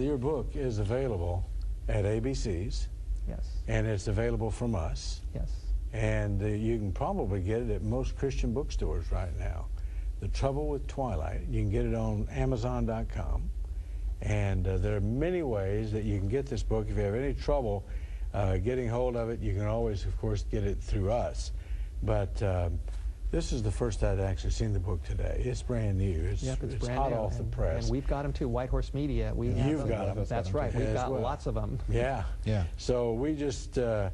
your book is available at ABC's. Yes. And it's available from us. Yes. And you can probably get it at most Christian bookstores right now. The Trouble with Twilight. You can get it on Amazon.com. And there are many ways that you can get this book. If you have any trouble getting hold of it, you can always, of course, get it through us. But this is the first I'd actually seen the book today. It's brand new. It's brand hot new. off the press. And we've got them too. White Horse Media. You've got them. That's right. We've got lots of them. Yeah. Yeah. So we just, I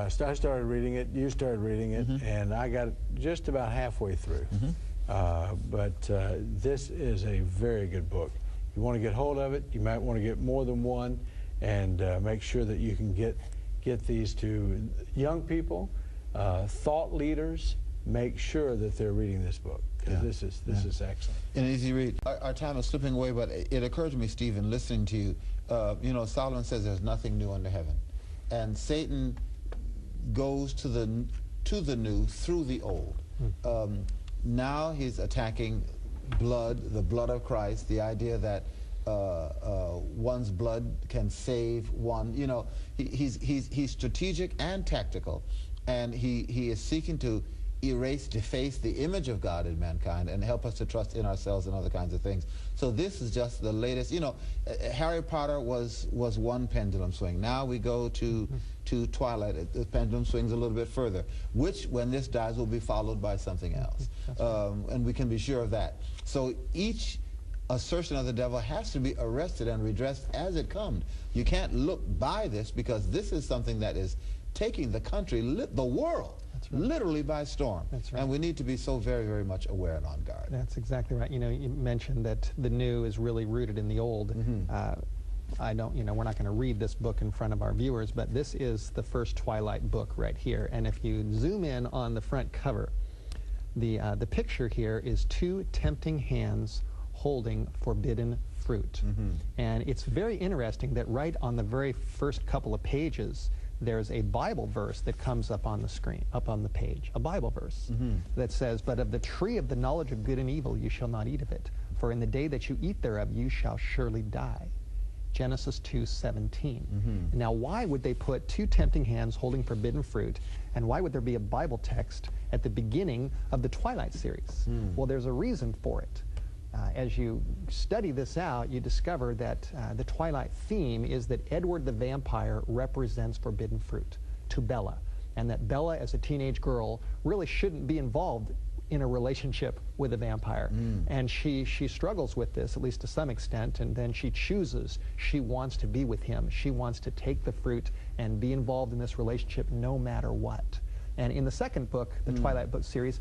started reading it, you started reading it, and I got just about halfway through. But this is a very good book. You want to get hold of it, you might want to get more than one, and make sure that you can get these to young people, thought leaders. Make sure that they're reading this book, because this is excellent. An easy read. Our time is slipping away, but it occurred to me, Stephen, listening to you, you know, Solomon says there's nothing new under heaven. And Satan goes to the new through the old. Now he's attacking blood, the blood of Christ, the idea that one's blood can save one. You know, he's strategic and tactical, and he is seeking to erase, deface the image of God in mankind and help us to trust in ourselves and other kinds of things. So this is just the latest. You know, Harry Potter was one pendulum swing. Now we go to Twilight. The pendulum swings a little bit further, which, when this dies, will be followed by something else. And we can be sure of that. So each assertion of the devil has to be arrested and redressed as it comes. You can't look by this, because this is something that is taking the country, the world, literally by storm. That's right. And we need to be so very, very much aware and on guard. That's exactly right. You know, you mentioned that the new is really rooted in the old. I don't, you know, we're not going to read this book in front of our viewers, but this is the first Twilight book right here. And if you zoom in on the front cover, the picture here is two tempting hands holding forbidden fruit. And it's very interesting that right on the very first couple of pages, there's a Bible verse that comes up on the screen, up on the page, a Bible verse that says, "But of the tree of the knowledge of good and evil you shall not eat of it, for in the day that you eat thereof you shall surely die." Genesis 2:17. Now, why would they put two tempting hands holding forbidden fruit, and why would there be a Bible text at the beginning of the Twilight series? Well, there's a reason for it. As you study this out, you discover that the Twilight theme is that Edward the vampire represents forbidden fruit to Bella, and that Bella, as a teenage girl, really shouldn't be involved in a relationship with a vampire. And she struggles with this, at least to some extent, and then she chooses. She wants to be with him. She wants to take the fruit and be involved in this relationship no matter what. And in the second book, the Twilight book series,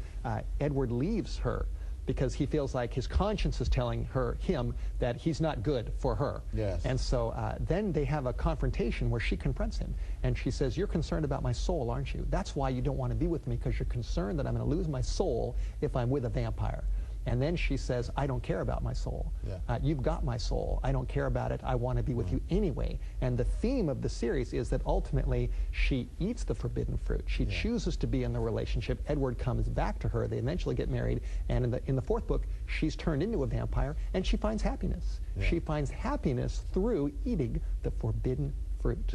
Edward leaves her because he feels like his conscience is telling him that he's not good for her. Yes. And so then they have a confrontation where she confronts him, and she says, "You're concerned about my soul, aren't you? That's why you don't want to be with me, because you're concerned that I'm going to lose my soul if I'm with a vampire." And then she says, "I don't care about my soul. You've got my soul. I don't care about it. I want to be with you anyway." And the theme of the series is that ultimately she eats the forbidden fruit. She chooses to be in the relationship. Edward comes back to her. They eventually get married. And in the fourth book, she's turned into a vampire, and she finds happiness. She finds happiness through eating the forbidden fruit.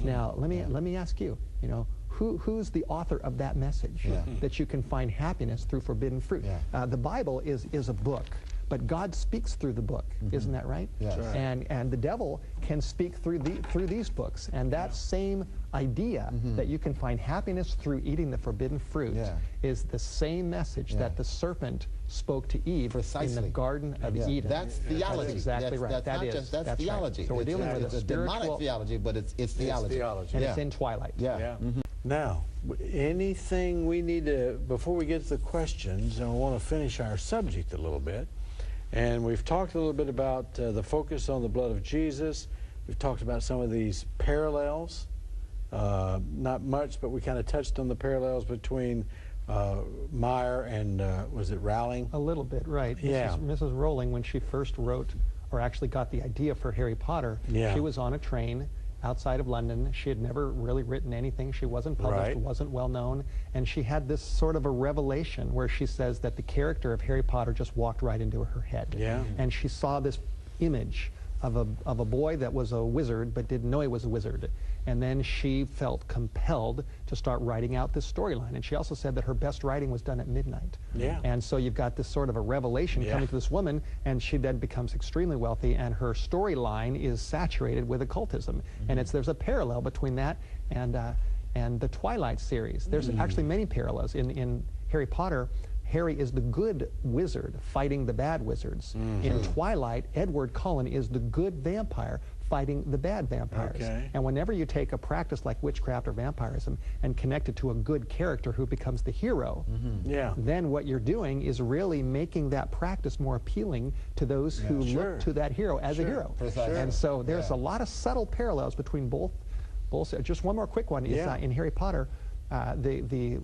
Now, let me ask you, you know, who's the author of that message, that you can find happiness through forbidden fruit? The Bible is a book, but God speaks through the book. Isn't that right? And the devil can speak through these books. And that same idea that you can find happiness through eating the forbidden fruit is the same message that the serpent spoke to Eve in the Garden of Eden. That's theology. That's exactly right. That's theology. Right. So we're dealing with a demonic theology, but it's theology. And it's in Twilight. Now, anything we need to, before we get to the questions, I want to finish our subject a little bit. And we've talked a little bit about the focus on the blood of Jesus. We've talked about some of these parallels. Not much, but we kind of touched on the parallels between Meyer and, was it Rowling? A little bit, right. Mrs. Rowling, when she first wrote, or actually got the idea for Harry Potter, she was on a train outside of London. She had never really written anything. She wasn't published, wasn't well known, and she had this sort of a revelation where she says that the character of Harry Potter just walked right into her head. And she saw this image of a boy that was a wizard but didn't know he was a wizard. And then she felt compelled to start writing out this storyline. And she also said that her best writing was done at midnight. Yeah. And so you've got this sort of a revelation coming to this woman, and she then becomes extremely wealthy, and her storyline is saturated with occultism. And there's a parallel between that and the Twilight series. There's actually many parallels. In Harry Potter, Harry is the good wizard fighting the bad wizards. In Twilight, Edward Cullen is the good vampire fighting the bad vampires. Okay. And whenever you take a practice like witchcraft or vampirism and connect it to a good character who becomes the hero, then what you're doing is really making that practice more appealing to those who look to that hero as a hero. And so there's a lot of subtle parallels between both. Just one more quick one is in Harry Potter, the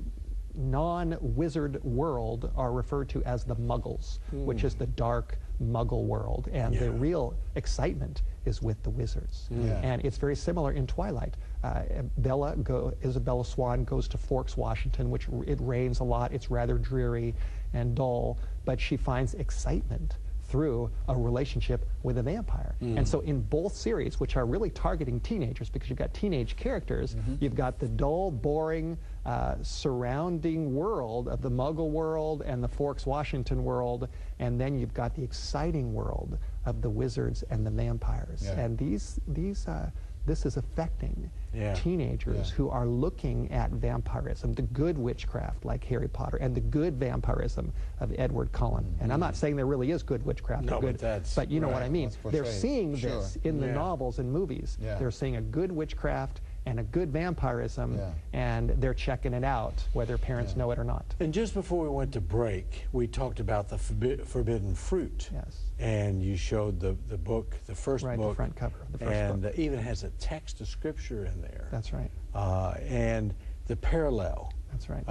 non-wizard world are referred to as the Muggles, which is the dark Muggle world, and the real excitement is with the wizards. And it's very similar in Twilight. Isabella Swan goes to Forks, Washington, which it rains a lot, it's rather dreary and dull, but she finds excitement through a relationship with a vampire. And so in both series, which are really targeting teenagers because you've got teenage characters, you've got the dull, boring, surrounding world of the Muggle world and the Forks, Washington world, and then you've got the exciting world of the wizards and the vampires. And this is affecting teenagers who are looking at vampirism, the good witchcraft like Harry Potter, and the good vampirism of Edward Cullen. And I'm not saying there really is good witchcraft, but you know what I mean. They're seeing this in the novels and movies. They're seeing a good witchcraft and a good vampirism, and they're checking it out, whether parents know it or not. And just before we went to break, we talked about the forbidden fruit. And you showed the book, the first book. The front cover of the first book. And even has a text of scripture in there. That's right. And the parallel. That's right.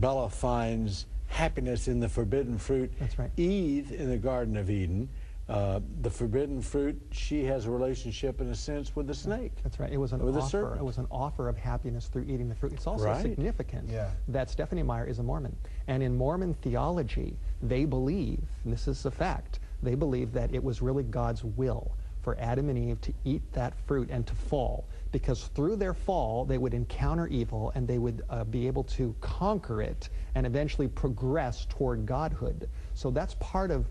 Bella finds happiness in the forbidden fruit. That's right. Eve in the Garden of Eden. The forbidden fruit, she has a relationship in a sense with the snake. That's right. It was an offer. It was an offer of happiness through eating the fruit. It's also significant that Stephanie Meyer is a Mormon. And in Mormon theology, they believe, and this is a fact, they believe that it was really God's will for Adam and Eve to eat that fruit and to fall, because through their fall they would encounter evil and they would be able to conquer it and eventually progress toward godhood. So that's part of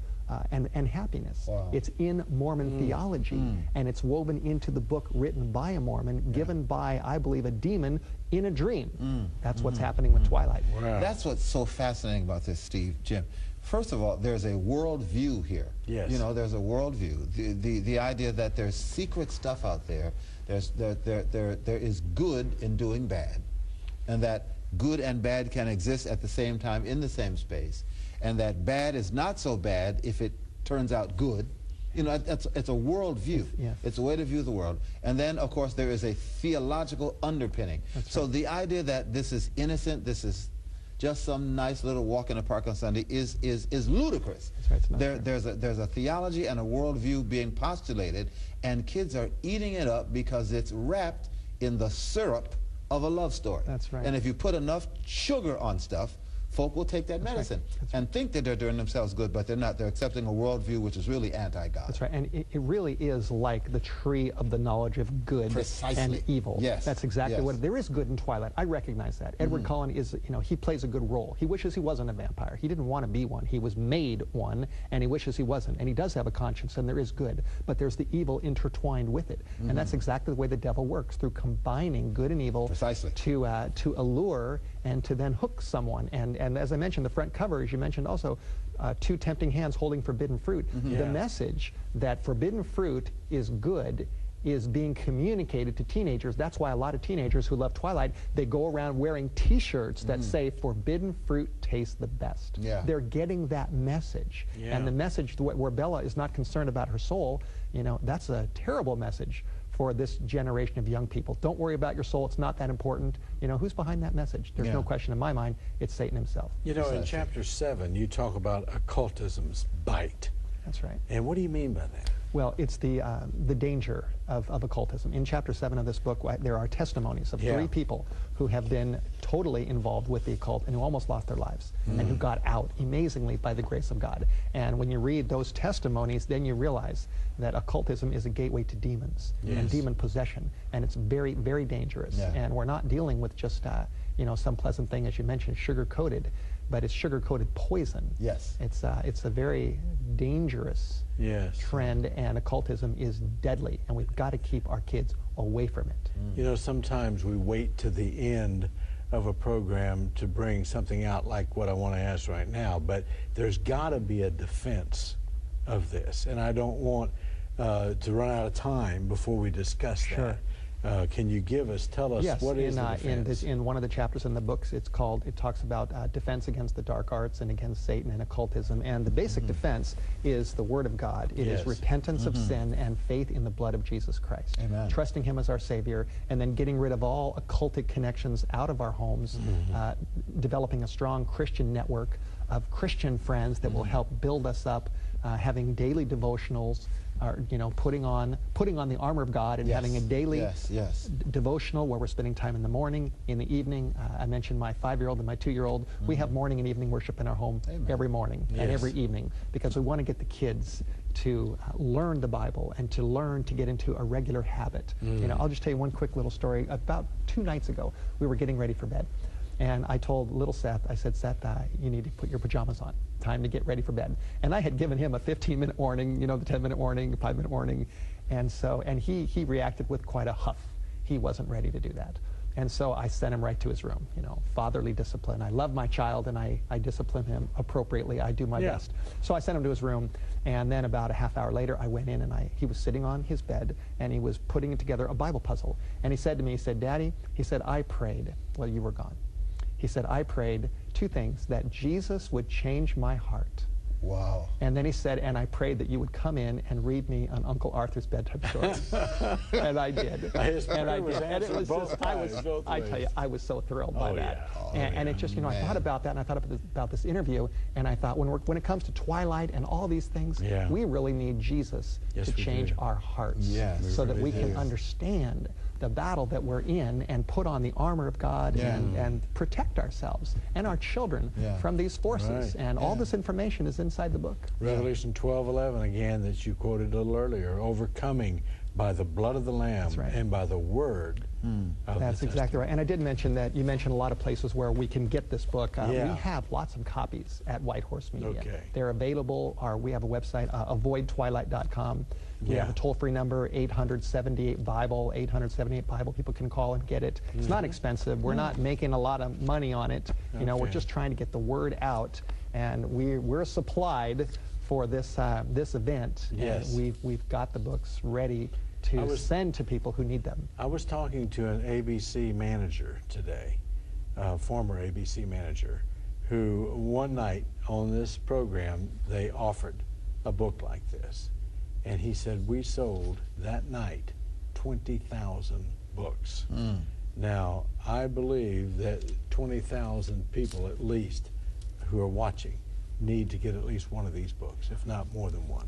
and happiness. It's in Mormon theology, and it's woven into the book written by a Mormon, given by, I believe, a demon in a dream. That's what's happening with Twilight. That's what's so fascinating about this, Steve, Jim. First of all, there's a worldview here. You know, there's a worldview. The idea that there's secret stuff out there. There is good in doing bad, and that good and bad can exist at the same time in the same space, and that bad is not so bad if it turns out good. You know, it's a worldview. It's a way to view the world. And then, of course, there is a theological underpinning. So the idea that this is innocent, this is just some nice little walk in the park on Sunday is ludicrous. There's a theology and a worldview being postulated, and kids are eating it up because it's wrapped in the syrup of a love story. And if you put enough sugar on stuff, folk will take that medicine and think that they're doing themselves good, but they're not. They're accepting a worldview which is really anti-God. That's right, and it really is like the tree of the knowledge of good and evil. That's exactly what, there is good in Twilight. I recognize that. Edward Cullen is, you know, he plays a good role. He wishes he wasn't a vampire. He didn't want to be one. He was made one, and he wishes he wasn't. And he does have a conscience, and there is good, but there's the evil intertwined with it. And that's exactly the way the devil works, through combining good and evil to allure and to then hook someone. And as I mentioned, the front cover, as you mentioned also, two tempting hands holding forbidden fruit. The message that forbidden fruit is good is being communicated to teenagers. That's why a lot of teenagers who love Twilight, they go around wearing T-shirts that say forbidden fruit tastes the best. They're getting that message. And the message where Bella is not concerned about her soul, you know, that's a terrible message for this generation of young people. Don't worry about your soul, it's not that important. You know, who's behind that message? There's no question in my mind, it's Satan himself. You know, in chapter 7, you talk about occultism's bite. That's right. And what do you mean by that? Well, it's the danger of occultism. In chapter 7 of this book, there are testimonies of 3 people who have been totally involved with the occult and who almost lost their lives and who got out amazingly by the grace of God. And when you read those testimonies, then you realize that occultism is a gateway to demons and demon possession, and it's very, very dangerous. And we're not dealing with just some pleasant thing, as you mentioned, sugar-coated, but it's sugar-coated poison. Yes. It's a very dangerous trend, and occultism is deadly, and we've got to keep our kids away from it. You know, sometimes we wait to the end of a program to bring something out like what I want to ask right now, but there's got to be a defense of this, and I don't want to run out of time before we discuss that. Can you tell us what is the defense? In one of the chapters in the books, it talks about defense against the dark arts and against Satan and occultism. And the basic defense is the Word of God. It is repentance of sin and faith in the blood of Jesus Christ. Amen. Trusting Him as our Savior, and then getting rid of all occultic connections out of our homes, developing a strong Christian network of Christian friends that will help build us up, having daily devotionals, putting on the armor of God and having a daily devotional where we're spending time in the morning, in the evening. I mentioned my 5-year-old and my 2-year-old. We have morning and evening worship in our home every morning and every evening, because we want to get the kids to learn the Bible and to learn to get into a regular habit. I'll just tell you one quick little story. About 2 nights ago, we were getting ready for bed. And I told little Seth, I said, Seth, you need to put your pajamas on. Time to get ready for bed. And I had given him a 15-minute warning, the 10-minute warning, the 5-minute warning. And he reacted with quite a huff. He wasn't ready to do that. And so I sent him right to his room, fatherly discipline. I love my child, and I discipline him appropriately. I do my best. So I sent him to his room, and then about a half hour later, I went in, and he was sitting on his bed, and he was putting together a Bible puzzle. And he said to me, Daddy, I prayed while you were gone. He said, I prayed 2 things: that Jesus would change my heart. Wow. And then he said, and I prayed that you would come in and read me an Uncle Arthur's bedtime story. And I did. And I did. And it was just, I tell you, I was so thrilled by that. And it just, I thought about that, and I thought about this interview, and I thought, when it comes to Twilight and all these things, we really need Jesus to change our hearts so that we can understand the battle that we're in and put on the armor of God and protect ourselves and our children from these forces. And all this information is inside the book. Revelation 12:11 again, that you quoted a little earlier, overcoming by the blood of the Lamb and by the word of That's the exactly right. And I did mention that you mentioned a lot of places where we can get this book. We have lots of copies at White Horse Media. They're available. We have a website, avoidtwilight.com. We have a toll-free number, 878-BIBLE, 878-BIBLE. People can call and get it. It's not expensive. We're not making a lot of money on it. We're just trying to get the word out, and we're supplied for this event. And we've got the books ready to send to people who need them. I was talking to an ABC manager today, a former ABC manager, who one night on this program, they offered a book like this. And he said, we sold that night 20,000 books. Now, I believe that 20,000 people at least who are watching need to get at least one of these books, if not more than one.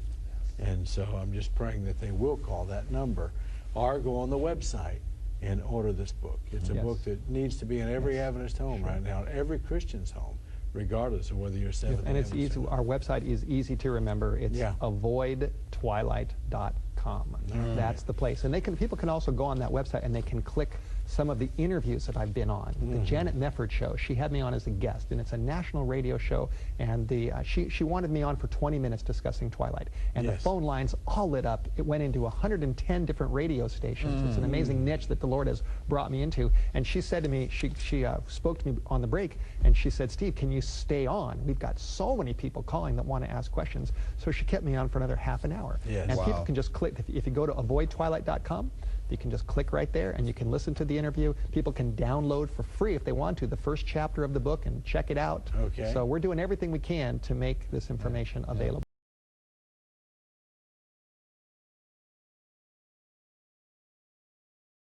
And so I'm just praying that they will call that number or go on the website and order this book. It's a book that needs to be in every Adventist home right now, every Christian's home, regardless of whether you're Seventh and it's easy. Our website is easy to remember. It's avoidtwilight.com. That's the place. And people can also go on that website and they can click some of the interviews that I've been on. The Janet Mefford show, she had me on as a guest, and it's a national radio show, and she wanted me on for 20 minutes discussing Twilight. And the phone lines all lit up. It went into 110 different radio stations. It's an amazing niche that the Lord has brought me into. And she said to me, she spoke to me on the break, and she said, Steve, can you stay on? We've got so many people calling that want to ask questions. So she kept me on for another half an hour. And people can just click, if you go to avoidtwilight.com, you can just click right there and you can listen to the interview. People can download for free if they want to the first chapter of the book and check it out. So we're doing everything we can to make this information available.